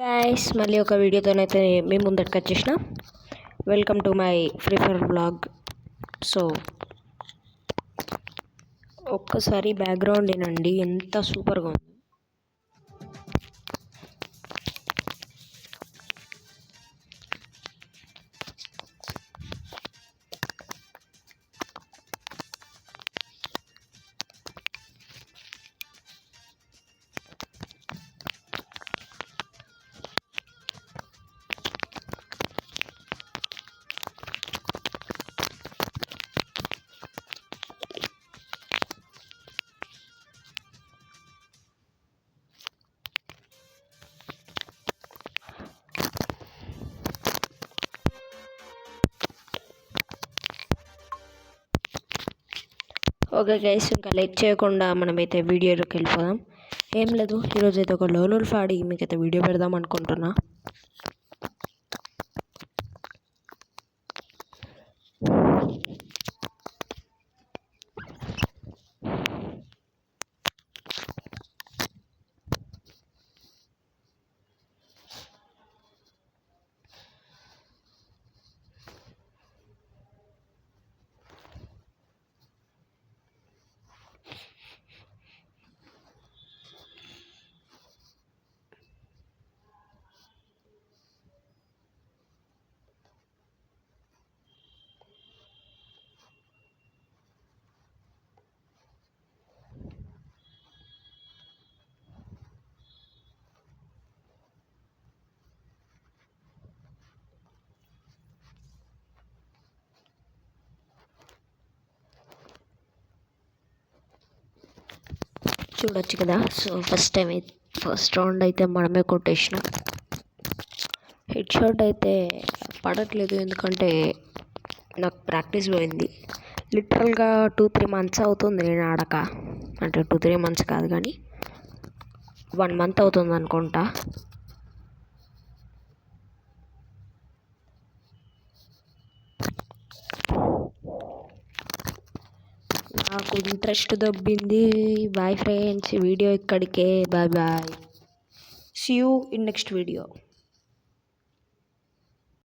Guys మళ్ళీ ఒక వీడియోతోనైతే మీ ముందటికి వచ్చేసిన. Welcome to my free fire vlog. So ఒక్కసారి బ్యాక్గ్రౌండ్ ఏనండి, ఎంత సూపర్గా ఉంది. ఓకే గైస్, ఇంకా లైక్ చేయకుండా మనమైతే వీడియోలోకి వెళ్ళిపోదాం. ఏం లేదు, ఈరోజు అయితే ఒక లోన్ ఉల్ఫ్ ఆడి మీకైతే వీడియో పెడదాం అనుకుంటున్నా. చూడొచ్చు కదా. సో ఫస్ట్ రౌండ్ అయితే మనమే కొట్టేసిన. హెడ్ షాట్ అయితే పడట్లేదు, ఎందుకంటే నాకు ప్రాక్టీస్ పోయింది. లిటరల్గా 2-3 months అవుతుంది నేను ఆడక. అంటే 2-3 months కాదు కానీ 1 month అవుతుంది అనుకుంటా. నాకు ఇంట్రెస్ట్ దొబ్బింది. బాయ్ ఫ్రెండ్స్, వీడియో ఇక్కడికే. Bye bye, see you in next video.